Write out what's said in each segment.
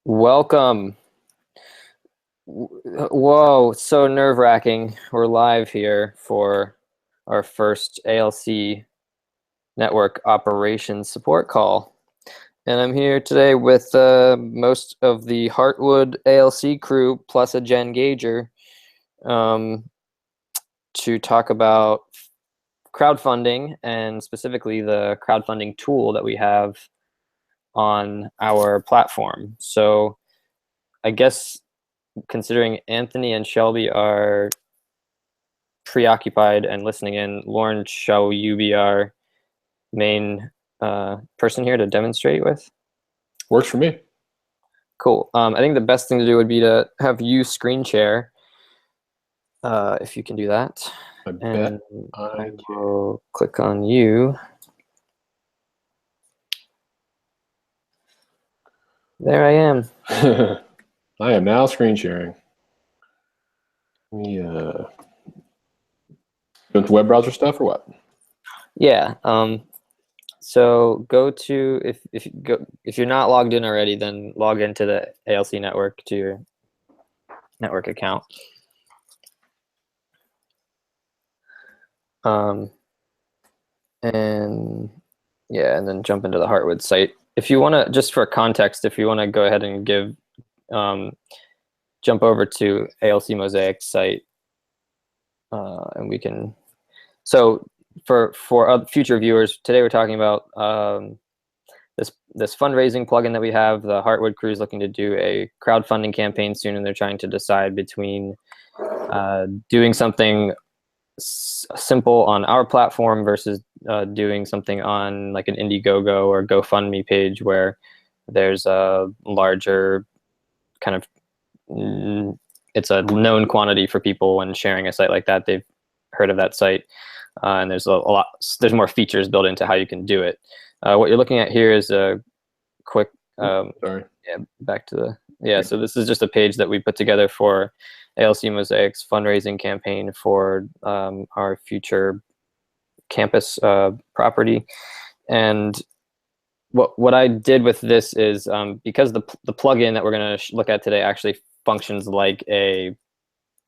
Welcome. Whoa, it's so nerve-wracking. We're live here for our first ALC network operations support call. And I'm here today with most of the Heartwood ALC crew plus a Jen Gager to talk about crowdfunding and specifically the crowdfunding tool that we have on our platform. So I guess considering Anthony and Shelby are preoccupied and listening in, Lauren, shall you be our main person here to demonstrate with? Works for me. Cool. I think the best thing to do would be to have you screen share, if you can do that. I And bet I will click on you. There I am. I am now screen sharing. Going to web browser stuff or what? Yeah. So go to if you're not logged in already, then log into the ALC network to your network account. And yeah, and then jump into the Heartwood site. If you want to, just for context, if you want to go ahead and give, jump over to ALC Mosaic site, and we can. So for future viewers, today we're talking about this fundraising plugin that we have. The Heartwood crew is looking to do a crowdfunding campaign soon, and they're trying to decide between doing something simple on our platform versus doing something on like an Indiegogo or GoFundMe page where there's a larger kind of it's a known quantity for people when sharing a site like that. They've heard of that site, and there's there's more features built into how you can do it. What you're looking at here is a quick sorry. Yeah, back to the so this is just a page that we put together for ALC Mosaic's fundraising campaign for our future campus property. And what I did with this is because the plugin that we're going to look at today actually functions like a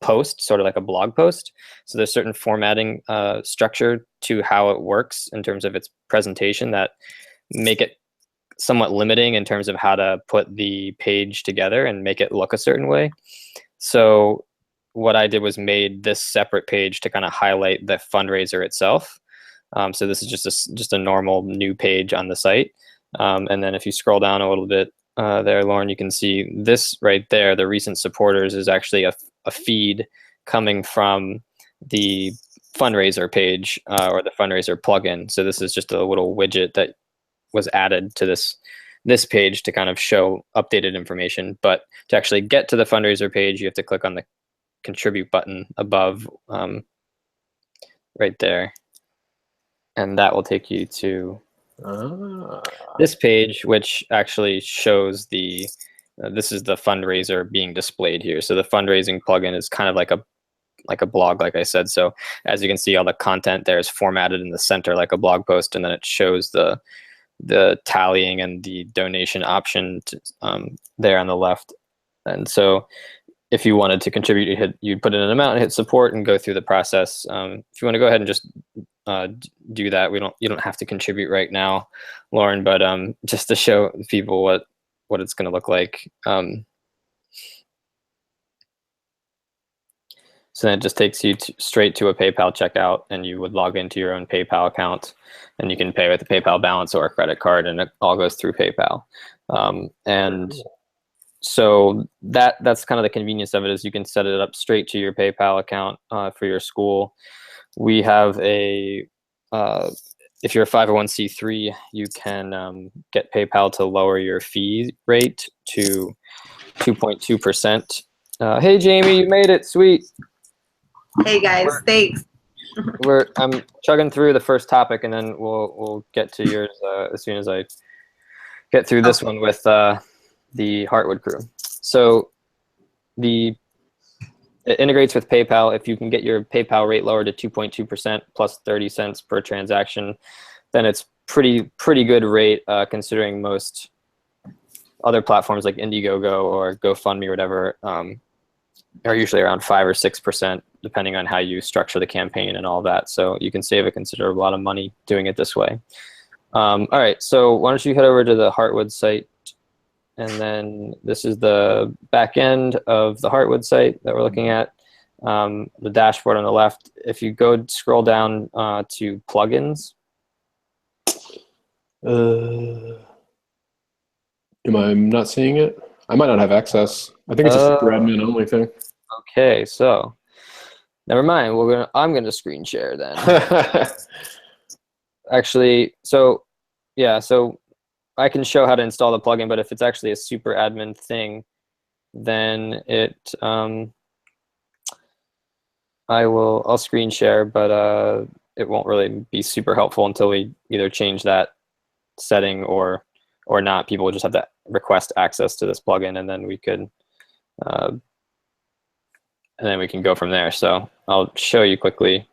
post, sort of like a blog post. So there's certain formatting structure to how it works in terms of its presentation that make it somewhat limiting in terms of how to put the page together and make it look a certain way. So what I did was made this separate page to kind of highlight the fundraiser itself. So this is just a normal new page on the site. And then if you scroll down a little bit there, Lauren, you can see this right there. The recent supporters is actually a feed coming from the fundraiser page or the fundraiser plugin. So this is just a little widget that was added to this page to kind of show updated information. But to actually get to the fundraiser page, you have to click on the contribute button above right there. And that will take you to this page, which actually shows the this is the fundraiser being displayed here. So the fundraising plugin is kind of like a blog, like I said. So as you can see, all the content there is formatted in the center like a blog post, and then it shows the tallying and the donation option to, there on the left. And so if you wanted to contribute, you'd put in an amount and hit support and go through the process. If you want to go ahead and just do that, you don't have to contribute right now, Lauren, but just to show people what it's going to look like. So then it just takes you straight to a PayPal checkout, and you would log into your own PayPal account, and you can pay with a PayPal balance or a credit card, and it all goes through PayPal. And so that's kind of the convenience of it, is you can set it up straight to your PayPal account for your school. We have if you're a 501c3, you can get PayPal to lower your fee rate to 2.2%. Hey, Jamie, you made it. Sweet. Hey guys, thanks. I'm chugging through the first topic, and then we'll get to yours as soon as I get through this one with the Heartwood crew. So it integrates with PayPal. If you can get your PayPal rate lowered to 2.2% plus 30 cents per transaction, then it's pretty good rate considering most other platforms like Indiegogo or GoFundMe or whatever are usually around 5 or 6%, depending on how you structure the campaign and all that. So you can save a considerable amount of money doing it this way. All right, so why don't you head over to the Heartwood site, and then this is the back end of the Heartwood site that we're looking at. The dashboard on the left. If you go scroll down to plugins. Am I not seeing it? I might not have access. I think it's a super admin only thing. Okay, so never mind. I'm gonna screen share then. Actually, so yeah, so I can show how to install the plugin, but if it's actually a super admin thing, then I'll screen share, but it won't really be super helpful until we either change that setting or not. People will just have to request access to this plugin, and then we could go from there. So I'll show you quickly.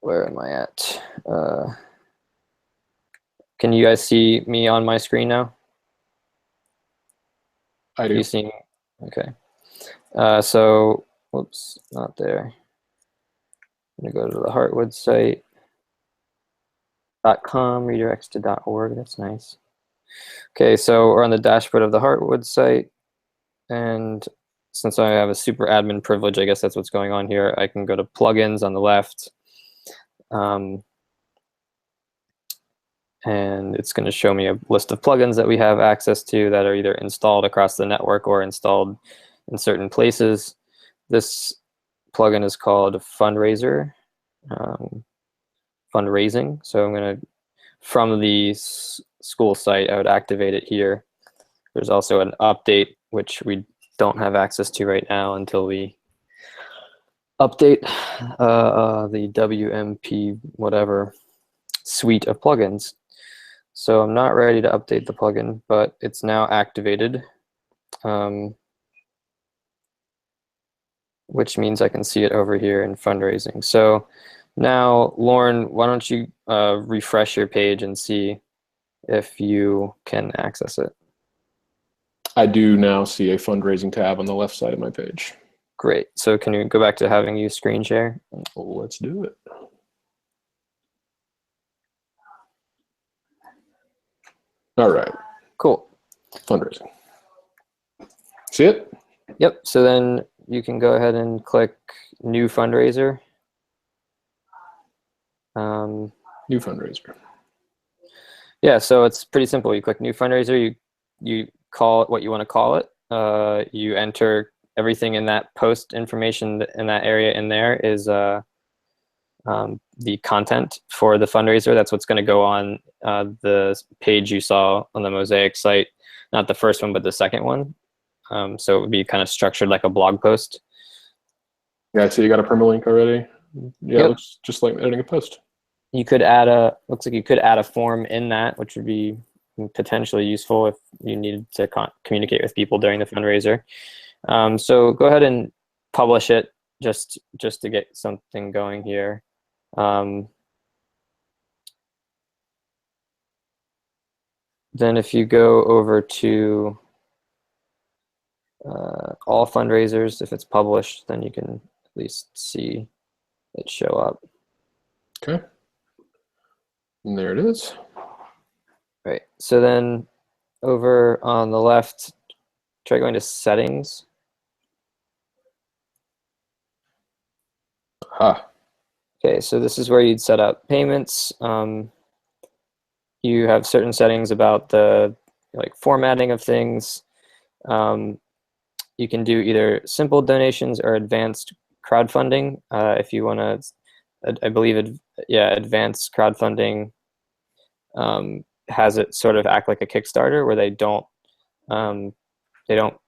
Where am I at? Can you guys see me on my screen now? I do. You see me? Okay. So, whoops, not there. I'm gonna go to the Heartwood site. .com redirects to .org. That's nice. Okay, so we're on the dashboard of the Heartwood site, and since I have a super admin privilege, I guess that's what's going on here. I can go to plugins on the left, and it's going to show me a list of plugins that we have access to that are either installed across the network or installed in certain places. This plugin is called Fundraiser. Fundraising. So I'm going to, from the school site, I would activate it here. There's also an update, which we don't have access to right now until we update the WMP whatever suite of plugins. So I'm not ready to update the plugin, but it's now activated, which means I can see it over here in fundraising. So now, Lauren, why don't you refresh your page and see if you can access it. I do now see a fundraising tab on the left side of my page. Great. So can you go back to having you screen share? Let's do it. All right. Cool. Fundraising. See it? Yep. So then you can go ahead and click New Fundraiser. New fundraiser. Yeah, so it's pretty simple. You click New Fundraiser. You call it what you want to call it. You enter everything in that post information in that area in there is the content for the fundraiser. That's what's going to go on the page you saw on the Mosaic site, not the first one, but the second one. So it would be kind of structured like a blog post. Yeah, so you got a permalink already? Yeah, Yep. It looks just like editing a post. You could looks like you could add a form in that, which would be potentially useful if you needed to communicate with people during the fundraiser. So go ahead and publish it just to get something going here. Then if you go over to all fundraisers, if it's published, then you can at least see it show up. Okay. And there it is. Right. So then over on the left, try going to settings. Ah. Okay, so this is where you'd set up payments. You have certain settings about the formatting of things. You can do either simple donations or advanced crowdfunding. If you want to, I believe, advanced crowdfunding has it sort of act like a Kickstarter where they don't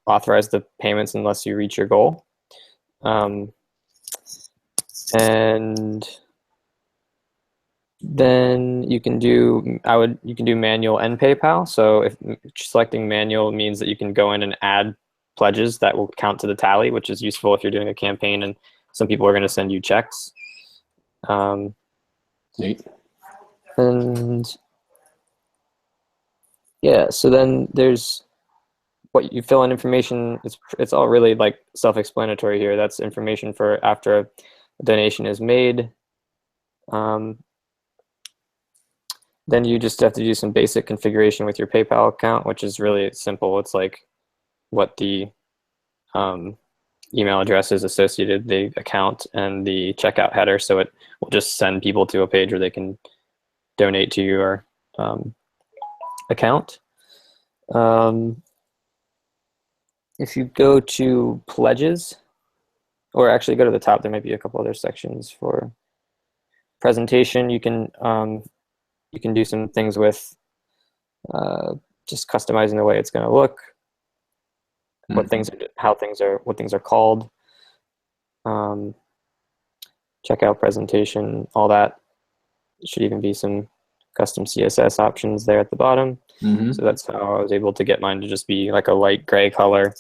authorize the payments unless you reach your goal. And then you can do manual and PayPal. So if selecting manual means that you can go in and add pledges that will count to the tally, which is useful if you're doing a campaign and some people are going to send you checks. Neat. And Yeah, so then there's what you fill in information. It's all really like self-explanatory here. That's information for after a donation is made. Then you just have to do some basic configuration with your PayPal account, which is really simple. It's like what the email address is associated, the account, and the checkout header. So it will just send people to a page where they can donate to your account. If you go to pledges, or actually go to the top, there might be a couple other sections for presentation. You can do some things with just customizing the way it's going to look, what things are called, checkout presentation, all that. Should even be some custom CSS options there at the bottom. So that's how I was able to get mine to just be like a light gray color.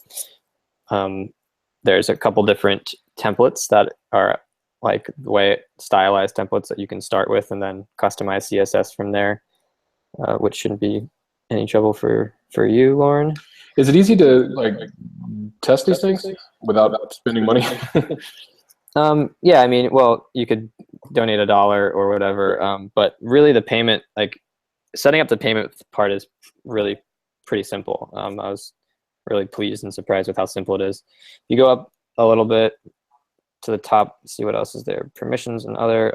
There's a couple different templates that are like the way stylized templates that you can start with and then customize CSS from there, which shouldn't be any trouble for you, Lauren. Is it easy to like test these things without spending money? Yeah, I mean, well, you could donate $1 or whatever, but really the payment, like setting up the payment part is really pretty simple. I was really pleased and surprised with how simple it is. You go up a little bit to the top, see what else is there. Permissions and other.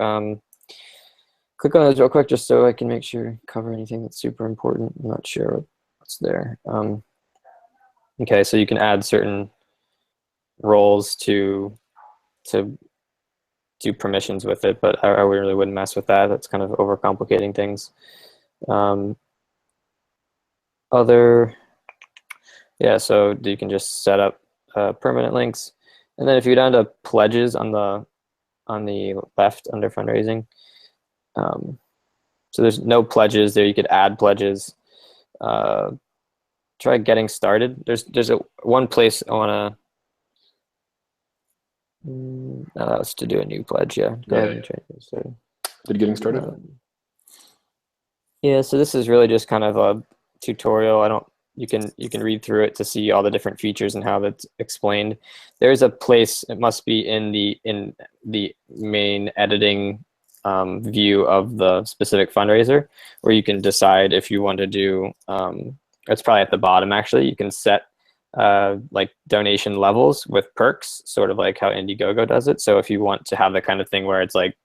Click on those real quick just so I can make sure I cover anything that's super important. I'm not sure what's there. Okay, so you can add certain roles to do permissions with it, but I really wouldn't mess with that. That's kind of overcomplicating things. Yeah, so you can just set up permanent links, and then if you go down to pledges on the left under fundraising, so there's no pledges there. You could add pledges. Try getting started. There's one place I want to allow us to do a new pledge. Yeah, go ahead and try to get started. Did getting started? Yeah, so this is really just kind of a tutorial. You can read through it to see all the different features and how that's explained. There's a place, it must be in the main editing view of the specific fundraiser, where you can decide if you want to do, it's probably at the bottom actually, you can set like donation levels with perks, sort of like how Indiegogo does it. So if you want to have the kind of thing where it's like,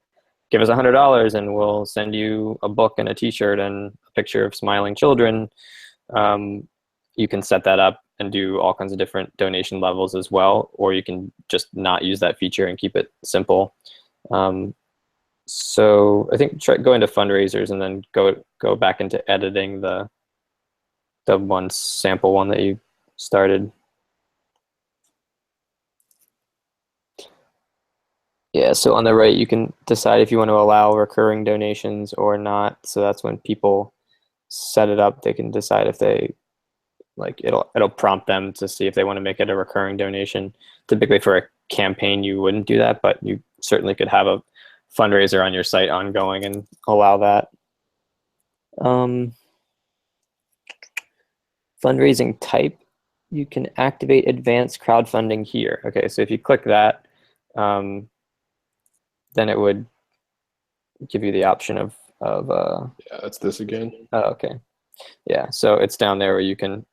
give us $100 and we'll send you a book and a t-shirt and a picture of smiling children, you can set that up and do all kinds of different donation levels as well, or you can just not use that feature and keep it simple. So I think go into fundraisers and then go back into editing the one sample one that you started. Yeah, so on the right, you can decide if you want to allow recurring donations or not. So that's when people set it up, they can decide if they, like, it'll prompt them to see if they want to make it a recurring donation. Typically for a campaign, you wouldn't do that, but you certainly could have a fundraiser on your site ongoing and allow that. Fundraising type, you can activate advanced crowdfunding here. Okay, so if you click that, then it would give you the option of yeah, that's this again. Oh, okay. Yeah, so it's down there where you can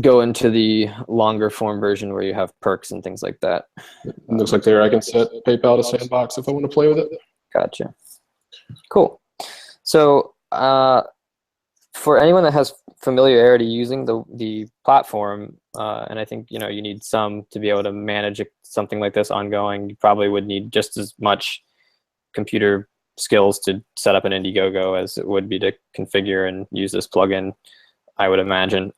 go into the longer form version where you have perks and things like that. It looks like there I can set PayPal to sandbox if I want to play with it. Gotcha. Cool. So for anyone that has familiarity using the platform, and I think you need some to be able to manage something like this ongoing, you probably would need just as much computer skills to set up an Indiegogo as it would be to configure and use this plugin, I would imagine.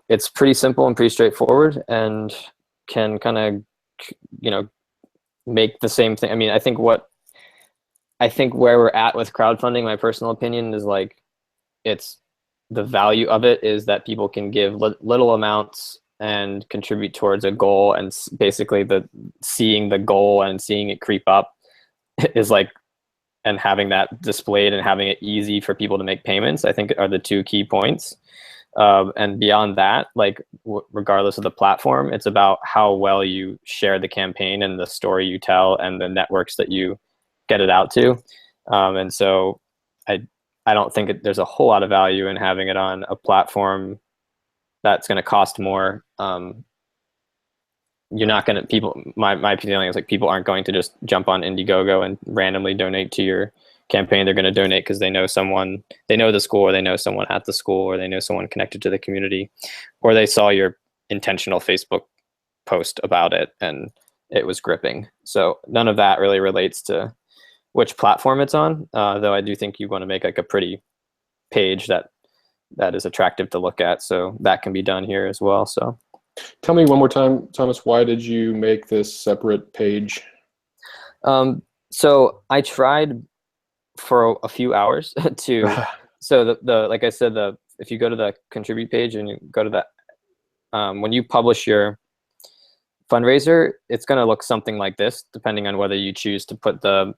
It's pretty simple and pretty straightforward, and can kind of make the same thing. I mean, I think where we're at with crowdfunding, my personal opinion is like, it's the value of it is that people can give little amounts and contribute towards a goal, and basically seeing the goal and seeing it creep up is like and having that displayed and having it easy for people to make payments, I think are the two key points. And beyond that, like regardless of the platform, it's about how well you share the campaign and the story you tell and the networks that you get it out to. And so I don't think there's a whole lot of value in having it on a platform that's going to cost more. You're not going to, my feeling is like people aren't going to just jump on Indiegogo and randomly donate to your campaign. They're going to donate because they know someone, they know the school, or they know someone at the school, or they know someone connected to the community, or they saw your intentional Facebook post about it and it was gripping. So none of that really relates to which platform it's on, though I do think you want to make like a pretty page that is attractive to look at. So that can be done here as well. So tell me one more time, Thomas, why did you make this separate page? So I tried for a few hours to, so the like I said, if you go to the contribute page and you go to that, when you publish your fundraiser, it's going to look something like this, depending on whether you choose to put the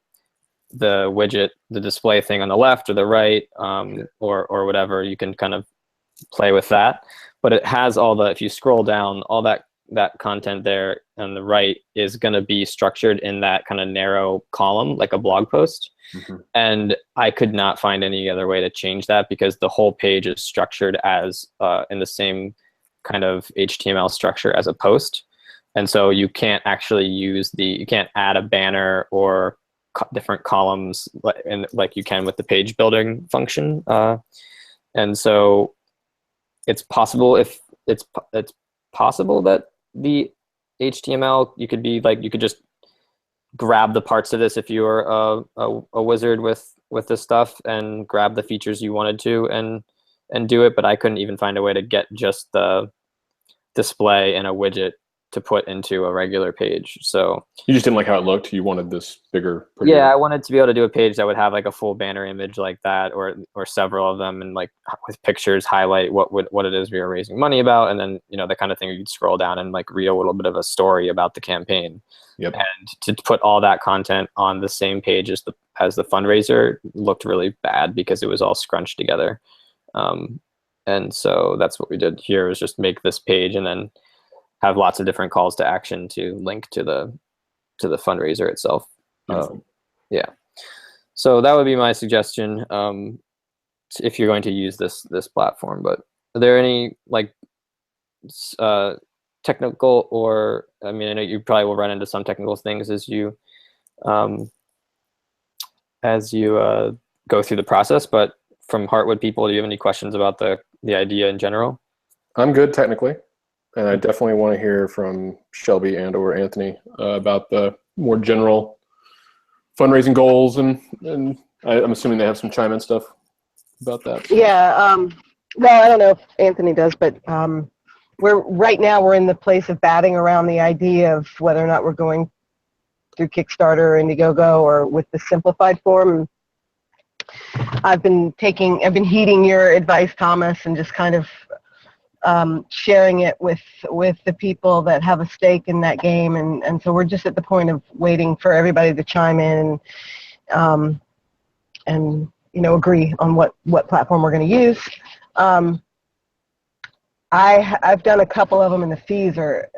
widget, the display thing on the left or the right, or whatever. You can kind of play with that, but it has all the, if you scroll down, all that content there on the right is going to be structured in that kind of narrow column, like a blog post. Mm-hmm. And I could not find any other way to change that because the whole page is structured as in the same kind of HTML structure as a post. And so you can't actually use you can't add a banner or different columns like you can with the page building function. And so it's possible it's possible that the HTML, you could just grab the parts of this if you were a wizard with this stuff and grab the features you wanted to and do it, but I couldn't even find a way to get just the display in a widget to put into a regular page. So you just didn't like how it looked. You wanted this bigger. Prettier. Yeah, I wanted to be able to do a page that would have like a full banner image like that, or several of them, and like with pictures highlight what it is we are raising money about, and then the kind of thing you'd scroll down and like read a little bit of a story about the campaign. Yep. And to put all that content on the same page as the fundraiser looked really bad because it was all scrunched together. And so that's what we did here, is just make this page and then have lots of different calls to action to link to the fundraiser itself. Yeah. So that would be my suggestion if you're going to use this platform. But are there any like technical, or I mean, I know you probably will run into some technical things as you go through the process, but from Heartwood people, do you have any questions about the idea in general? I'm good technically. And I definitely want to hear from Shelby and or Anthony about the more general fundraising goals, and I'm assuming they have some chime-in stuff about that. Yeah. Well, I don't know if Anthony does, but right now we're in the place of batting around the idea of whether or not we're going through Kickstarter or Indiegogo or with the simplified form. I've been heeding your advice, Thomas, and just kind of sharing it with the people that have a stake in that game, and so we're just at the point of waiting for everybody to chime in and agree on what platform we're going to use. I've done a couple of them, and the fees are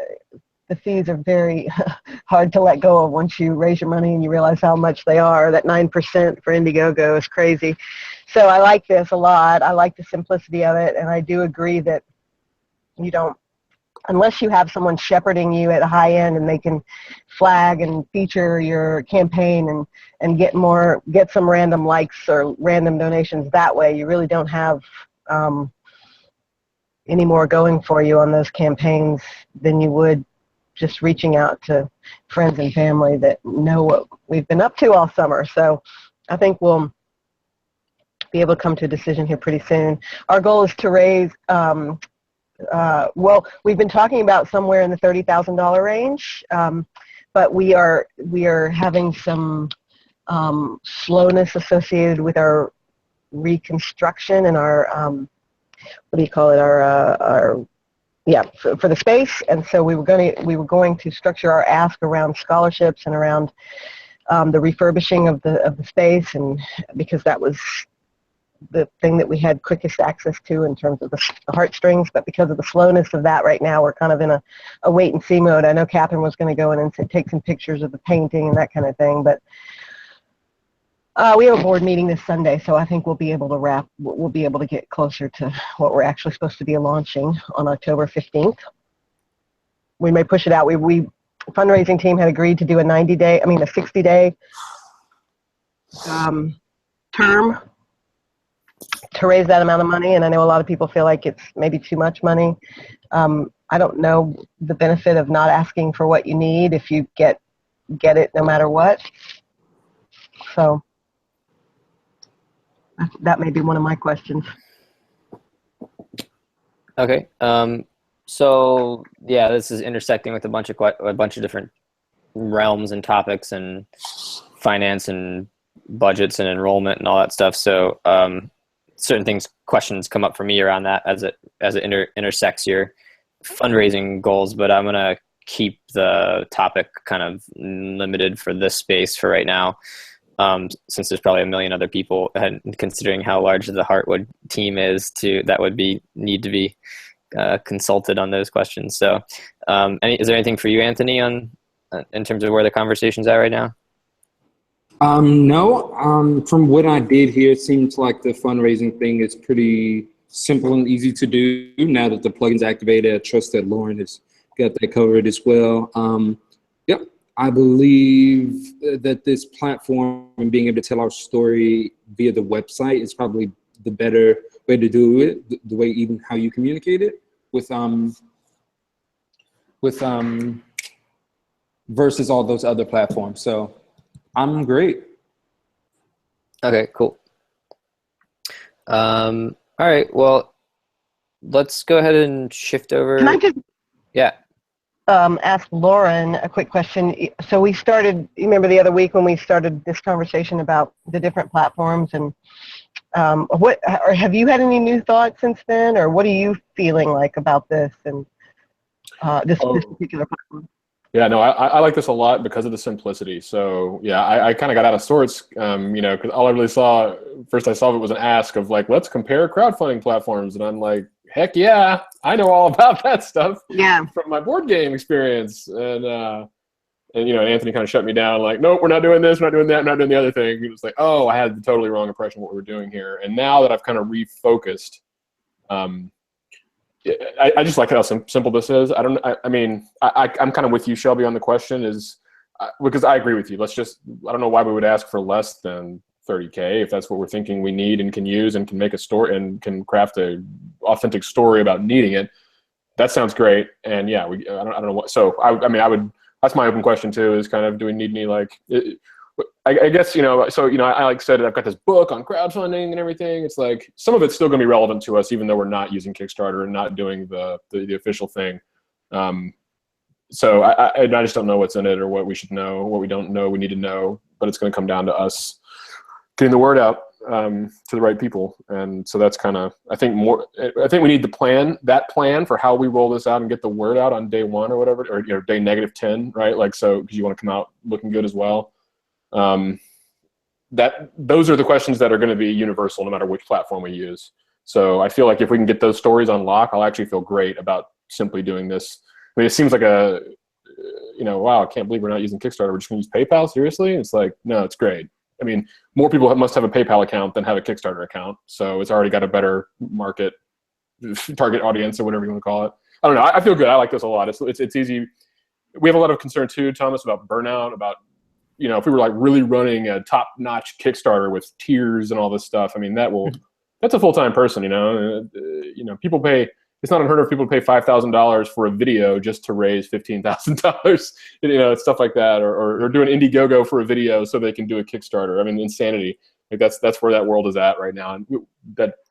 very hard to let go of once you raise your money and you realize how much they are. That 9% for Indiegogo is crazy. So I like this a lot. I like the simplicity of it, and I do agree that you don't, unless you have someone shepherding you at a high end and they can flag and feature your campaign and get some random likes or random donations that way, you really don't have any more going for you on those campaigns than you would just reaching out to friends and family that know what we've been up to all summer. So I think we'll be able to come to a decision here pretty soon. Our goal is to raise well, we've been talking about somewhere in the $30,000 range, but we are having some slowness associated with our reconstruction and our what do you call it? Our for the space, and so we were going to structure our ask around scholarships and around the refurbishing of the space, and because that was the thing that we had quickest access to in terms of the heartstrings. But because of the slowness of that right now, we're kind of in a wait and see mode. I know Catherine was going to go in and take some pictures of the painting and that kind of thing, but we have a board meeting this Sunday, so I think we'll be able to get closer to what we're actually supposed to be launching on October 15th. We may push it out. We fundraising team had agreed to do a 60-day term to raise that amount of money, and I know a lot of people feel like it's maybe too much money. I don't know the benefit of not asking for what you need if you get it no matter what. So that may be one of my questions. Okay. So yeah, this is intersecting with a bunch of different realms and topics and finance and budgets and enrollment and all that stuff. So certain questions come up for me around that as it intersects your fundraising goals. But I'm gonna keep the topic kind of limited for this space for right now. Since there's probably a million other people, and considering how large the Heartwood team is, that would need to be consulted on those questions. So, is there anything for you, Anthony, in terms of where the conversation's at right now? No. From what I did hear, it seems like the fundraising thing is pretty simple and easy to do now that the plugin's activated. I trust that Lauren has got that covered as well. Yep. I believe that this platform and being able to tell our story via the website is probably the better way to do it, the way even how you communicate it with versus all those other platforms. So I'm great. Okay, cool. All right, well, let's go ahead and shift over. Can I just ask Lauren a quick question? So we started, you remember the other week when we started this conversation about the different platforms, and or have you had any new thoughts since then, or what are you feeling like about this and this particular platform? Yeah, no, I like this a lot because of the simplicity. So yeah, I kind of got out of sorts, because all I really saw, first I saw it was an ask of like, let's compare crowdfunding platforms. And I'm like, heck yeah, I know all about that stuff from my board game experience. And Anthony kind of shut me down like, nope, we're not doing this, we're not doing that, we're not doing the other thing. He was like, oh, I had the totally wrong impression of what we were doing here. And now that I've kind of refocused, I just like how simple this is. I'm kind of with you, Shelby, on the question because I agree with you. I don't know why we would ask for less than $30K if that's what we're thinking we need and can use and can make a story and can craft a authentic story about needing it. That sounds great. And yeah, I don't know what, so I would, that's my open question too, is kind of, do we need any, like, I guess, I like said, I've got this book on crowdfunding and everything. It's like, some of it's still going to be relevant to us, even though we're not using Kickstarter and not doing the official thing. So I just don't know what's in it or what we should know, what we don't know, we need to know, but it's going to come down to us getting the word out to the right people. And so that's kind of, I think we need that plan for how we roll this out and get the word out on day 1 or whatever, or day -10, right? Like, so, because you want to come out looking good as well. Those are the questions that are going to be universal no matter which platform we use. So I feel like if we can get those stories on lock, I'll actually feel great about simply doing this. I mean, it seems like wow, I can't believe we're not using Kickstarter. We're just going to use PayPal? Seriously? It's like, no, it's great. I mean, more people must have a PayPal account than have a Kickstarter account. So it's already got a better target audience, or whatever you want to call it. I don't know. I feel good. I like this a lot. It's easy. We have a lot of concern too, Thomas, about burnout, about, if we were like really running a top-notch Kickstarter with tiers and all this stuff, I mean, that's a full-time person, people pay, it's not unheard of people pay $5,000 for a video just to raise $15,000, stuff like that, or do an Indiegogo for a video so they can do a Kickstarter. I mean, insanity. Like that's where that world is at right now. And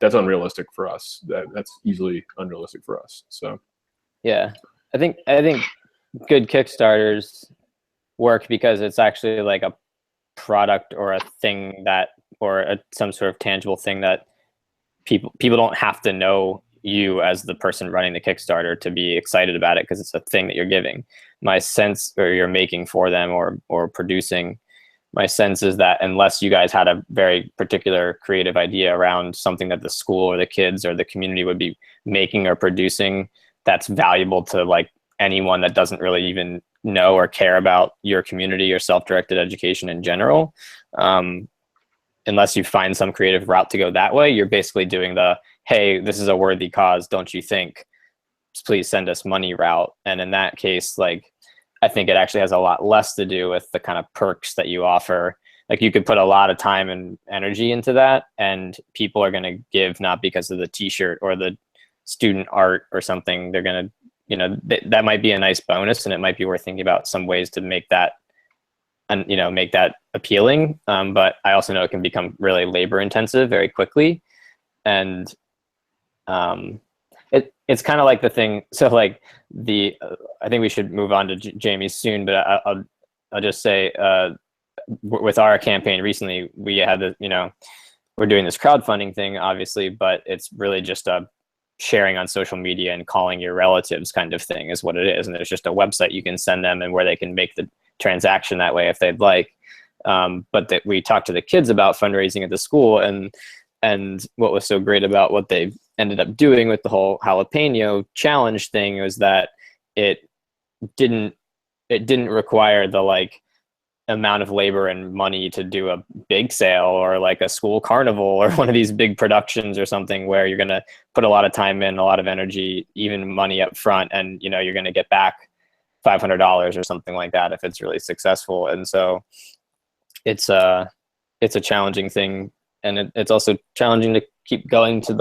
that's unrealistic for us. That's easily unrealistic for us. So. Yeah. I think good Kickstarters work because it's actually like a product or a thing some sort of tangible thing that people don't have to know you as the person running the Kickstarter to be excited about it, because it's a thing that you're giving. My sense, or you're making for them or producing. my sense is that unless you guys had a very particular creative idea around something that the school or the kids or the community would be making or producing that's valuable to like anyone that doesn't really even know or care about your community or self-directed education in general, unless you find some creative route to go that way, you're basically doing the, hey, this is a worthy cause, don't you think? Please send us money route. And in that case, like, I think it actually has a lot less to do with the kind of perks that you offer. Like you could put a lot of time and energy into that, and people are going to give not because of the t-shirt or the student art or something. They're going to, you know, that might be a nice bonus, and it might be worth thinking about some ways to make that, and, you know, make that appealing. But I also know it can become really labor intensive very quickly. And it's kind of like the thing. So like I think we should move on to Jamie soon, but I'll just say, with our campaign recently, we had the, you know, we're doing this crowdfunding thing, obviously, but it's really just a sharing on social media and calling your relatives kind of thing is what it is. And there's just a website you can send them and where they can make the transaction that way if they'd like. But that we talked to the kids about fundraising at the school, and what was so great about what they ended up doing with the whole jalapeno challenge thing was that it didn't require the like amount of labor and money to do a big sale or like a school carnival or one of these big productions or something where you're going to put a lot of time in, a lot of energy, even money up front, and, you know, you're going to get back $500 or something like that if it's really successful. And so it's a challenging thing, and it's also challenging to keep going to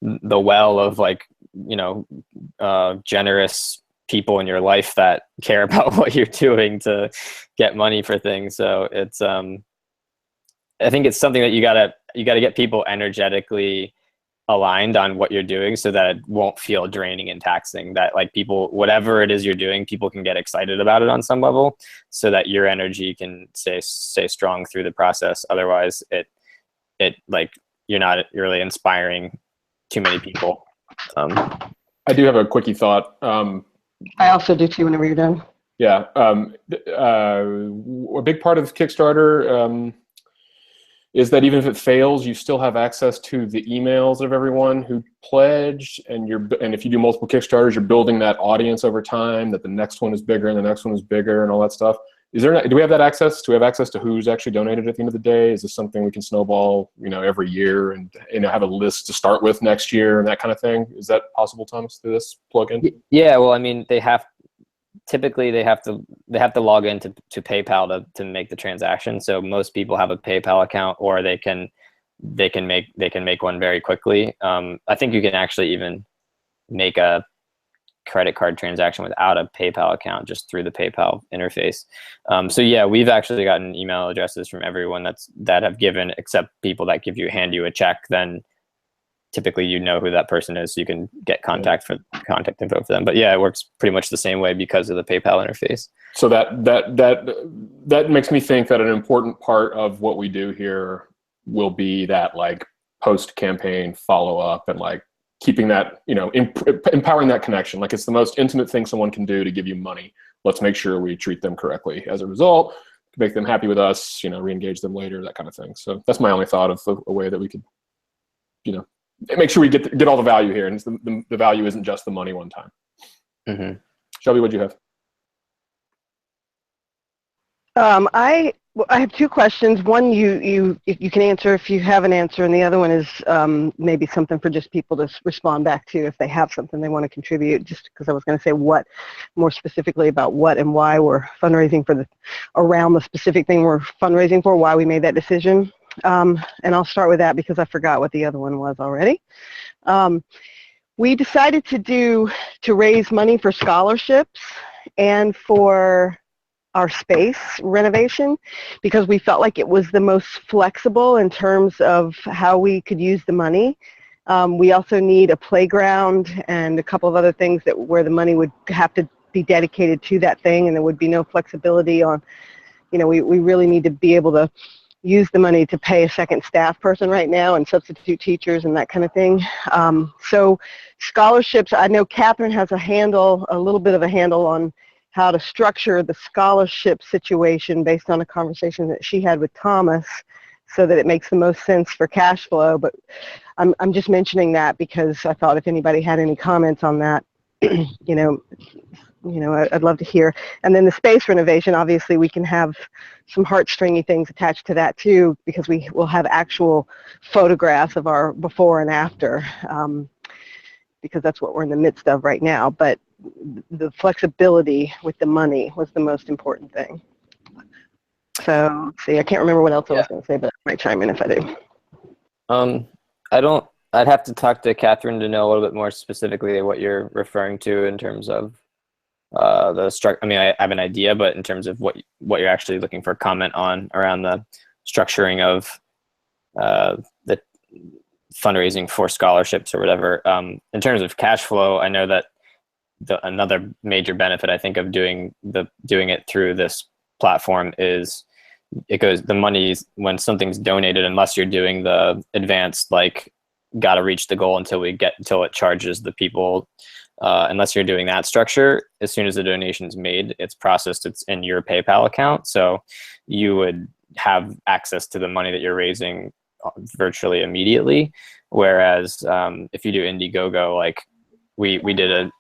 the well of like, you know, generous people in your life that care about what you're doing to get money for things. So it's I think it's something that you gotta get people energetically aligned on what you're doing so that it won't feel draining and taxing, that like people, whatever it is you're doing, people can get excited about it on some level so that your energy can stay strong through the process. Otherwise it like you're not really inspiring too many people. I do have a quickie thought. I also do too whenever you're done. Yeah. A big part of Kickstarter is that even if it fails, you still have access to the emails of everyone who pledged, and if you do multiple Kickstarters, you're building that audience over time, that the next one is bigger and the next one is bigger and all that stuff. Do we have that access? Do we have access to who's actually donated at the end of the day? Is this something we can snowball, you know, every year and, you know, have a list to start with next year and that kind of thing? Is that possible, Thomas, through this plugin? Yeah, well, I mean, typically they have to log into PayPal to make the transaction. So most people have a PayPal account, or they can make one very quickly. I think you can actually even make a credit card transaction without a PayPal account, just through the PayPal interface. So yeah, we've actually gotten email addresses from everyone that have given, except people that hand you a check. Then typically you know who that person is, so you can get contact info for them. But yeah, it works pretty much the same way because of the PayPal interface. So that makes me think that an important part of what we do here will be that like post-campaign follow-up and like keeping that, you know, empowering that connection. Like it's the most intimate thing someone can do to give you money. Let's make sure we treat them correctly as a result, make them happy with us, you know, re-engage them later, that kind of thing. So that's my only thought of a way that we could, you know, make sure we get all the value here, and the value isn't just the money one time. Mm-hmm. Shelby, what'd you have? I have two questions. One you can answer if you have an answer, and the other one is maybe something for just people to respond back to if they have something they want to contribute. Just because I was going to say what more specifically about what and why we're fundraising around the specific thing we're fundraising for, why we made that decision. And I'll start with that because I forgot what the other one was already. We decided to raise money for scholarships and for our space renovation because we felt like it was the most flexible in terms of how we could use the money. We also need a playground and a couple of other things where the money would have to be dedicated to that thing, and there would be no flexibility on, you know, we really need to be able to use the money to pay a second staff person right now and substitute teachers and that kind of thing. So scholarships, I know Catherine has a little bit of a handle on how to structure the scholarship situation based on a conversation that she had with Thomas so that it makes the most sense for cash flow. But I'm just mentioning that because I thought if anybody had any comments on that, I'd love to hear. And then the space renovation, obviously we can have some heartstringy things attached to that too, because we will have actual photographs of our before and after, because that's what we're in the midst of right now. But the flexibility with the money was the most important thing. So, let's see, I can't remember what else I was going to say, but I might chime in if I do. I'd have to talk to Catherine to know a little bit more specifically what you're referring to in terms of the structure. I mean, I have an idea, but in terms of what you're actually looking for comment on around the structuring of the fundraising for scholarships or whatever. In terms of cash flow, I know that another major benefit I think of doing it through this platform is the money, when something's donated, unless you're doing the advanced, like, got to reach the goal until it charges the people. Unless you're doing that structure, as soon as the donation is made, it's processed, it's in your PayPal account. So you would have access to the money that you're raising virtually immediately. Whereas if you do Indiegogo, like we did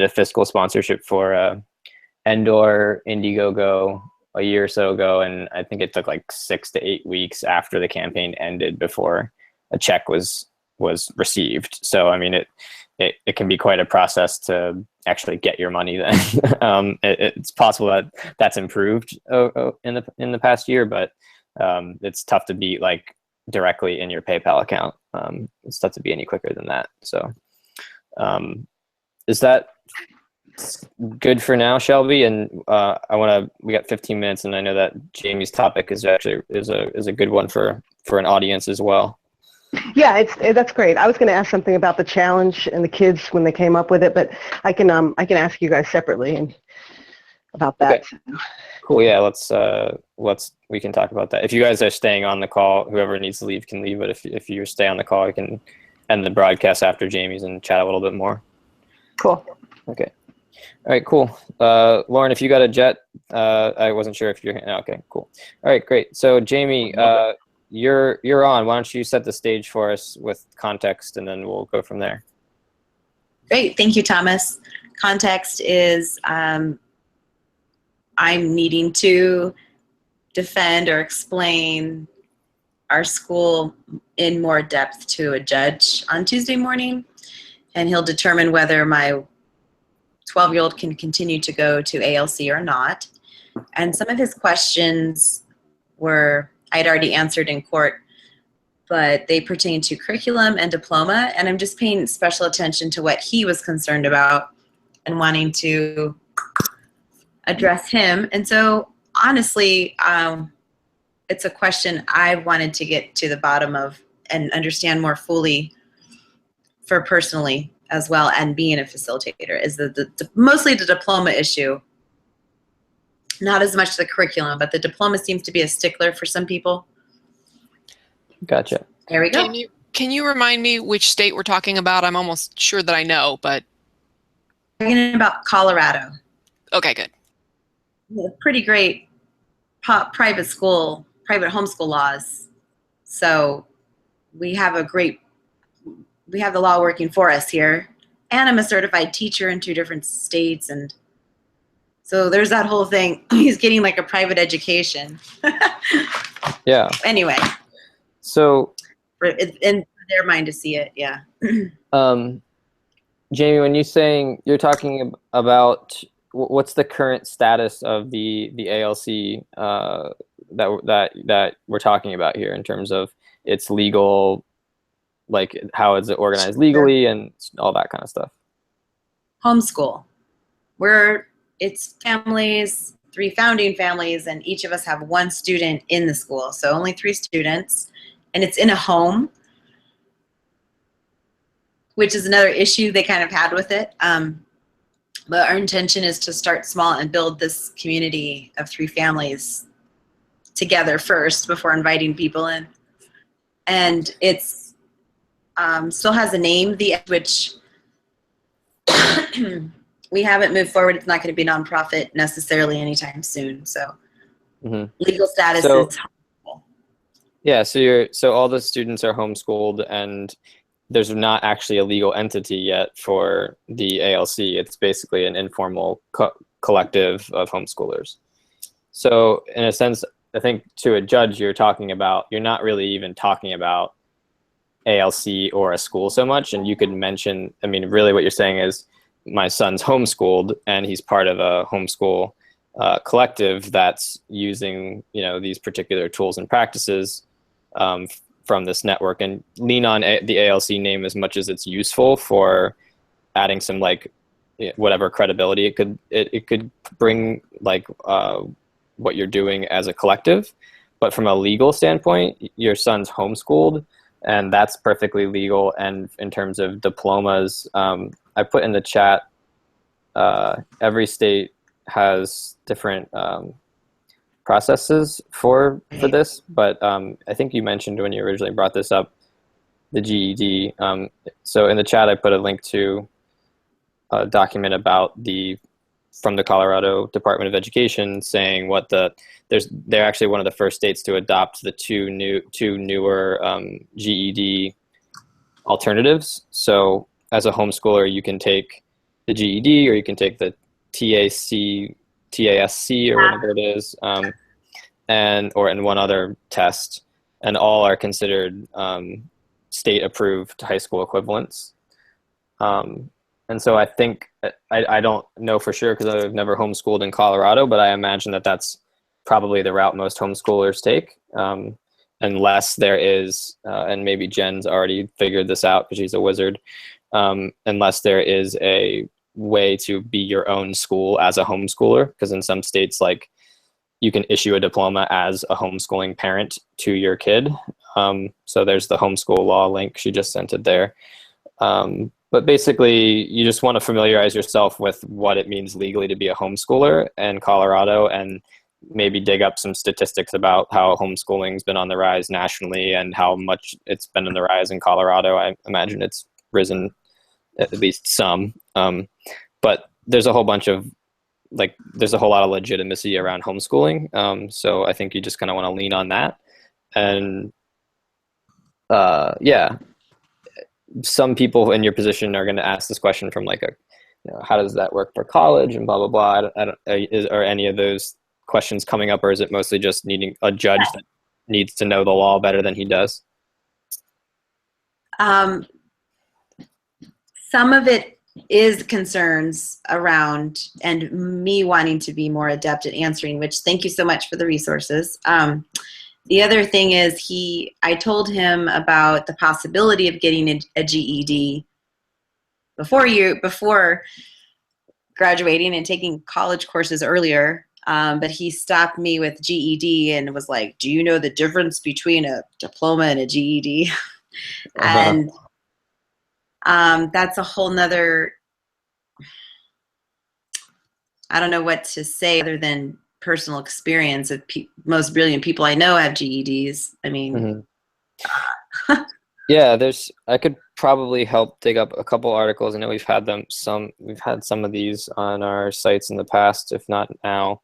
a fiscal sponsorship for Endor Indiegogo a year or so ago, and I think it took like 6 to 8 weeks after the campaign ended before a check was received. So I mean, it can be quite a process to actually get your money then. It's possible that that's improved in the past year, but it's tough to be like directly in your PayPal account. It's tough to be any quicker than that. So is that good for now, Shelby? And we got 15 minutes, and I know that Jamie's topic is actually is a good one for an audience as well. Yeah, that's great. I was going to ask something about the challenge and the kids when they came up with it, but I can ask you guys separately and about that. Okay. Cool. Yeah, we can talk about that. If you guys are staying on the call, whoever needs to leave can leave. But if you stay on the call, you can end the broadcast after Jamie's and chat a little bit more. Cool. Okay. All right. Cool. Lauren, if you got a jet, I wasn't sure if you're. Okay. Cool. All right. Great. So Jamie, you're on. Why don't you set the stage for us with context, and then we'll go from there. Great. Thank you, Thomas. Context is I'm needing to defend or explain our school in more depth to a judge on Tuesday morning, and he'll determine whether my 12-year-old can continue to go to ALC or not. And some of his questions I'd already answered in court, but they pertain to curriculum and diploma, and I'm just paying special attention to what he was concerned about and wanting to address him. And so honestly, it's a question I wanted to get to the bottom of and understand more fully for personally as well, and being a facilitator is mostly the diploma issue. Not as much the curriculum, but the diploma seems to be a stickler for some people. Gotcha. There we go. Can you remind me which state we're talking about? I'm almost sure that I know, but. Talking about Colorado. Okay, good. Pretty great private homeschool laws. So we have the law working for us here. And I'm a certified teacher in 2 different states, and so there's that whole thing. He's getting like a private education. Yeah. Anyway. So. In their mind to see it, yeah. Jamie, when you're talking about what's the current status of the ALC that we're talking about here in terms of its legal, like how is it organized legally and all that kind of stuff? Homeschool. It's families, 3 founding families, and each of us have 1 student in the school. So only 3 students, and it's in a home, which is another issue they kind of had with it. But our intention is to start small and build this community of 3 families together first before inviting people in. And it's still has a name, which we haven't moved forward. It's not going to be nonprofit necessarily anytime soon. So Mhm. legal status So- is Yeah, so all the students are homeschooled, and there's not actually a legal entity yet for the ALC. It's basically an informal collective of homeschoolers. So in a sense, I think to a judge, you're not really even talking about ALC or a school so much. And you could mention, I mean, really what you're saying is my son's homeschooled and he's part of a homeschool collective that's using, these particular tools and practices from this network, and lean on the ALC name as much as it's useful for adding some whatever credibility it could bring, what you're doing as a collective. But from a legal standpoint, your son's homeschooled, and that's perfectly legal. And in terms of diplomas, I put in the chat, every state has different processes for this, but I think you mentioned when you originally brought this up, the GED. So in the chat, I put a link to a document from the Colorado Department of Education saying they're actually one of the first states to adopt the two newer GED alternatives. So as a homeschooler, you can take the GED, or you can take the TASC or whatever it is, and one other test, and all are considered state-approved high school equivalents. And so I think, I don't know for sure because I've never homeschooled in Colorado, but I imagine that that's probably the route most homeschoolers take, unless there is, and maybe Jen's already figured this out because she's a wizard, unless there is a way to be your own school as a homeschooler, because in some states, you can issue a diploma as a homeschooling parent to your kid. So there's the homeschool law link. She just sent it there. But basically, you just want to familiarize yourself with what it means legally to be a homeschooler in Colorado, and maybe dig up some statistics about how homeschooling's been on the rise nationally and how much it's been on the rise in Colorado. I imagine it's risen at least some. But there's a whole bunch of there's a whole lot of legitimacy around homeschooling. So I think you just kind of want to lean on that. And some people in your position are going to ask this question from how does that work for college and blah, blah, blah. Are any of those questions coming up, or is it mostly just needing a judge that needs to know the law better than he does? some of it is concerns around, and me wanting to be more adept at answering, which thank you so much for the resources. The other thing is I told him about the possibility of getting a GED before graduating and taking college courses earlier. But he stopped me with GED and was like, do you know the difference between a diploma and a GED? And that's a whole nother, I don't know what to say other than personal experience of most brilliant people I know have GEDs. I mean, yeah, I could probably help dig up a couple articles. I know we've had some of these on our sites in the past, if not now.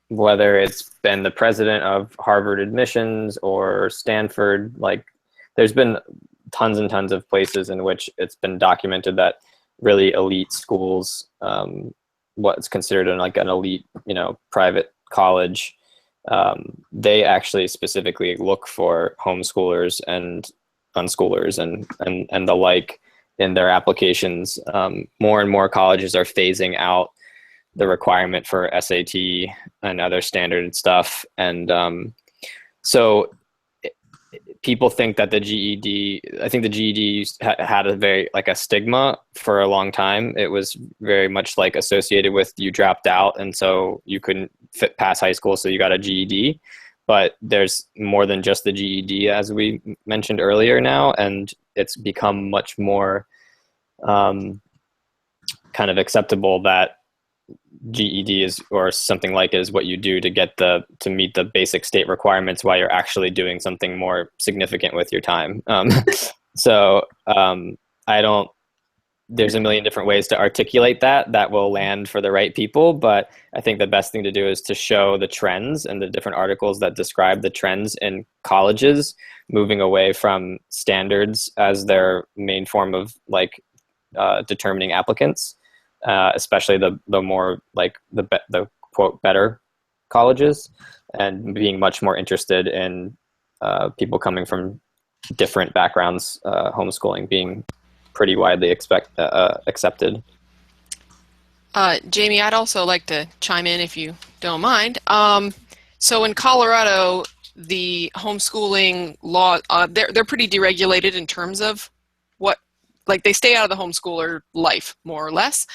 Whether it's been the president of Harvard admissions or Stanford, there's been tons and tons of places in which it's been documented that really elite schools, what's considered an elite, private college, they actually specifically look for homeschoolers and unschoolers and the like in their applications. More and more colleges are phasing out the requirement for SAT and other standard stuff. And so people think that the GED, I think the GED had a very a stigma for a long time. It was very much associated with you dropped out, and so you couldn't pass high school, so you got a GED. But there's more than just the GED, as we mentioned earlier now, and it's become much more kind of acceptable that GED is, or something is what you do to meet the basic state requirements while you're actually doing something more significant with your time. So I don't there's a million different ways to articulate that will land for the right people. But I think the best thing to do is to show the trends and the different articles that describe the trends in colleges moving away from standards as their main form of like determining applicants, especially the more like the quote better colleges, and being much more interested in people coming from different backgrounds, homeschooling being pretty widely accepted. Jamie, I'd also like to chime in if you don't mind. So in Colorado, the homeschooling law, they're pretty deregulated in terms of what, like they stay out of the homeschooler life, more or less.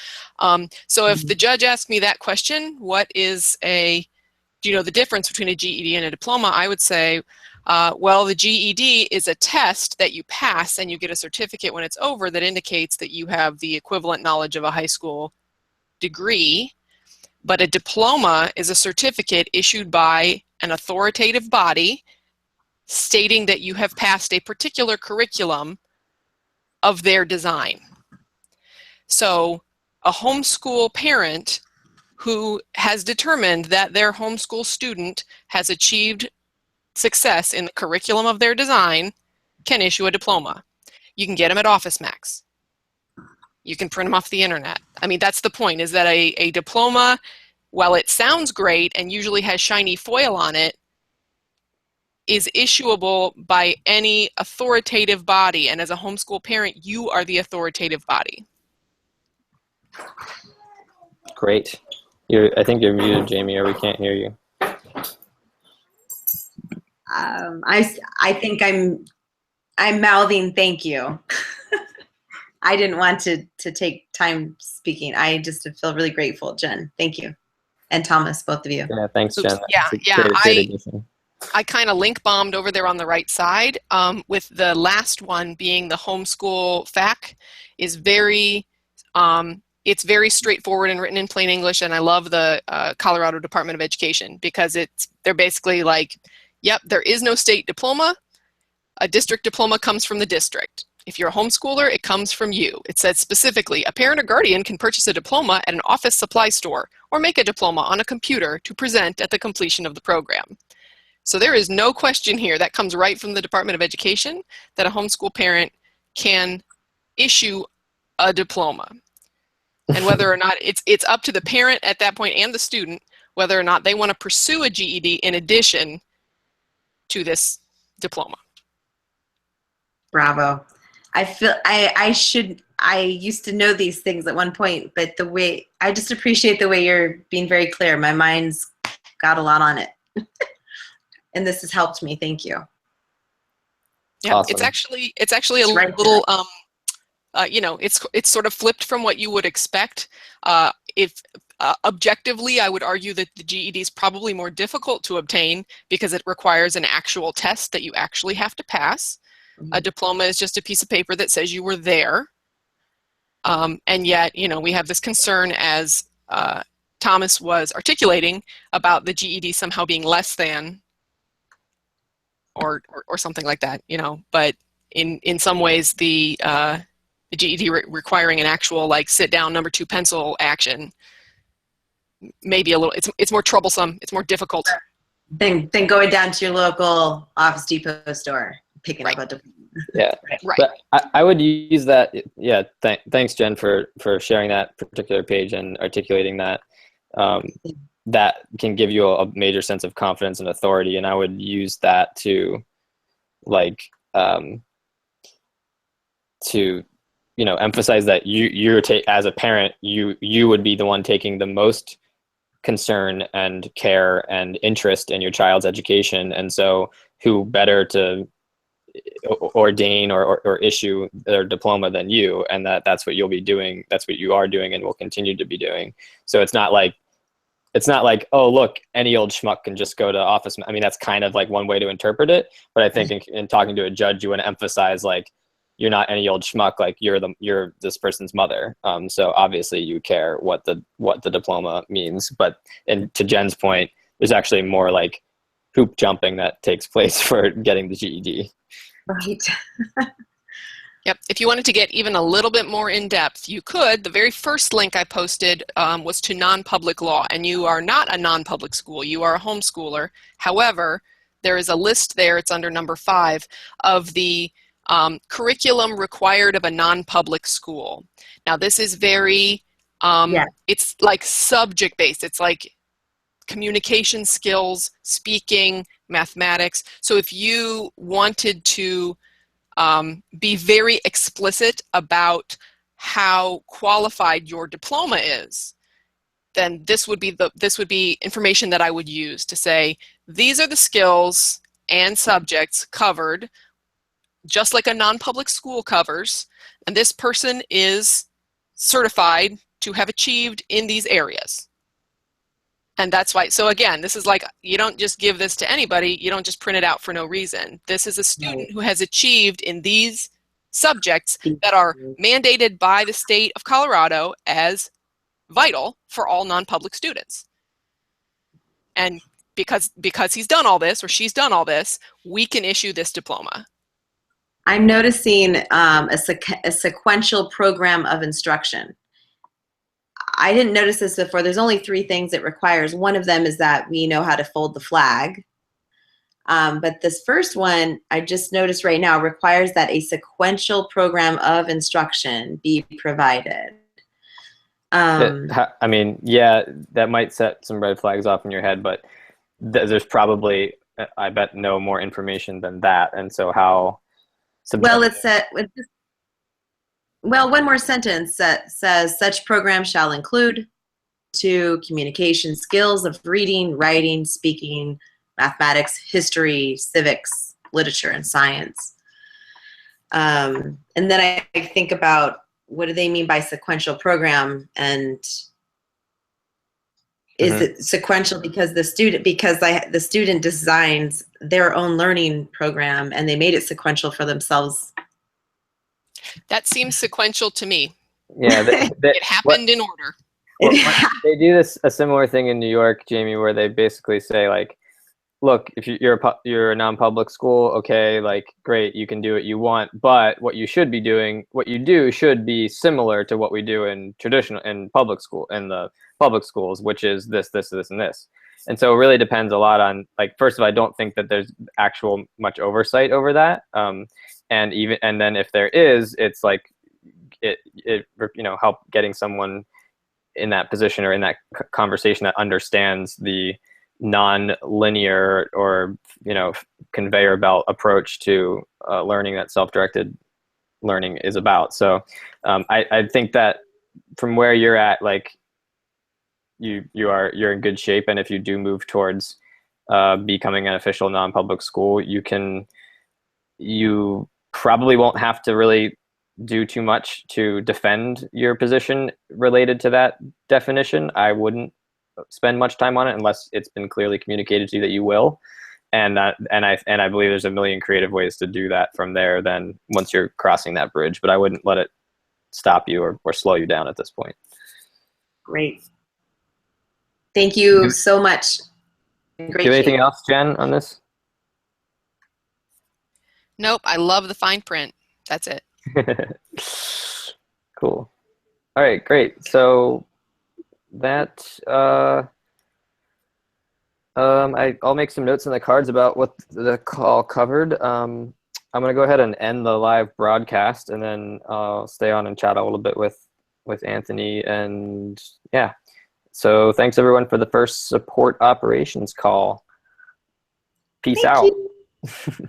So if the judge asked me that question, do you know the difference between a GED and a diploma? I would say, well, the GED is a test that you pass and you get a certificate when it's over that indicates that you have the equivalent knowledge of a high school degree. But a diploma is a certificate issued by an authoritative body stating that you have passed a particular curriculum of their design. So a homeschool parent who has determined that their homeschool student has achieved success in the curriculum of their design can issue a diploma. You can get them at OfficeMax. You can print them off the internet. I mean, that's the point, is that a diploma, while it sounds great and usually has shiny foil on it, is issuable by any authoritative body. And as a homeschool parent, you are the authoritative body. Great. I think you're muted, Jamie, or we can't hear you. I think I'm mouthing thank you. I didn't want to take time speaking. I just feel really grateful, Jen. Thank you. And Thomas, both of you. Yeah, thanks, Jen. Yeah. I kind of link bombed over there on the right side, with the last one being the homeschool FAQ is very, it's very straightforward and written in plain English. And I love the Colorado Department of Education because they're basically like, yep, there is no state diploma. A district diploma comes from the district. If you're a homeschooler, it comes from you. It says specifically, a parent or guardian can purchase a diploma at an office supply store or make a diploma on a computer to present at the completion of the program. So there is no question here. That comes right from the Department of Education that a homeschool parent can issue a diploma. And whether or not it's up to the parent at that point and the student, whether or not they want to pursue a GED in addition to this diploma. Bravo. I feel I used to know these things at one point, but I just appreciate the way you're being very clear. My mind's got a lot on it. And this has helped me. Thank you. Yeah, awesome. It's actually a little, it's sort of flipped from what you would expect. If objectively, I would argue that the GED is probably more difficult to obtain because it requires an actual test that you actually have to pass. A diploma is just a piece of paper that says you were there. And yet, we have this concern, as Thomas was articulating, about the GED somehow being less than or something like that, But in some ways, the GED requiring an actual sit down number 2 pencil action maybe a little, it's more troublesome, it's more difficult. Than going down to your local Office Depot store, picking up a diploma. Yeah, right. But I would use that. Yeah, thanks, Jen, for sharing that particular page and articulating that. That can give you a major sense of confidence and authority, and I would use that to, emphasize that you're as a parent, you would be the one taking the most concern and care and interest in your child's education, and so who better to ordain or issue their diploma than you, and that's what you'll be doing, that's what you are doing and will continue to be doing. So it's not like, oh, look, any old schmuck can just go to office. I mean, that's kind of one way to interpret it, but I think in talking to a judge, you want to emphasize you're not any old schmuck, you're this person's mother. So obviously you care what the diploma means, but to Jen's point, there's actually more hoop jumping that takes place for getting the GED. Right. Yep. If you wanted to get even a little bit more in depth, you could. The very first link I posted was to non-public law, and you are not a non-public school. You are a homeschooler. However, there is a list there, it's under number 5, of the curriculum required of a non-public school. Now, this is very, it's like subject-based. It's like communication skills, speaking, mathematics. So if you wanted to be very explicit about how qualified your diploma is, then this would be information that I would use to say, these are the skills and subjects covered, just like a non-public school covers, and this person is certified to have achieved in these areas. And that's why, so again, this is like, you don't just give this to anybody, you don't just print it out for no reason. This is a student who has achieved in these subjects that are mandated by the state of Colorado as vital for all non-public students. And because he's done all this, or she's done all this, we can issue this diploma. I'm noticing a sequential program of instruction. I didn't notice this before. There's only 3 things it requires. One of them is that we know how to fold the flag. But this first one, I just noticed right now, requires that a sequential program of instruction be provided. I mean, yeah, that might set some red flags off in your head, but there's probably, I bet, no more information than that. And so how... Well, one more sentence that says, such program shall include 2, communication skills of reading, writing, speaking, mathematics, history, civics, literature, and science. And then I think about, what do they mean by sequential program? And is it sequential because the student designs their own learning program and they made it sequential for themselves? That seems sequential to me. Yeah, it happened in order. They do a similar thing in New York, Jamie, where they basically say, like, look, if you're a non-public school, okay, like, great, you can do what you want, but what you do should be similar to what we do in public schools, which is this, and this. And so it really depends a lot on, like, first of all, I don't think that there's actual much oversight over that. And then if there is, it's like it help getting someone in that position or in that conversation that understands the non-linear or conveyor belt approach to learning that self-directed learning is about. So I think that from where you're at, like, you're in good shape, and if you do move towards becoming an official non-public school, you probably won't have to really do too much to defend your position related to that definition. I wouldn't spend much time on it unless it's been clearly communicated to you that you will. And I believe there's a million creative ways to do that from there then once you're crossing that bridge, but I wouldn't let it stop you or slow you down at this point. Great. Thank you so much. Do you have anything else, Jen, on this? Nope, I love the fine print. That's it. Cool. All right, great. So that I'll make some notes in the cards about what the call covered. I'm going to go ahead and end the live broadcast, and then I'll stay on and chat a little bit with Anthony. And yeah, so thanks everyone for the first support operations call. Peace out. Thank you.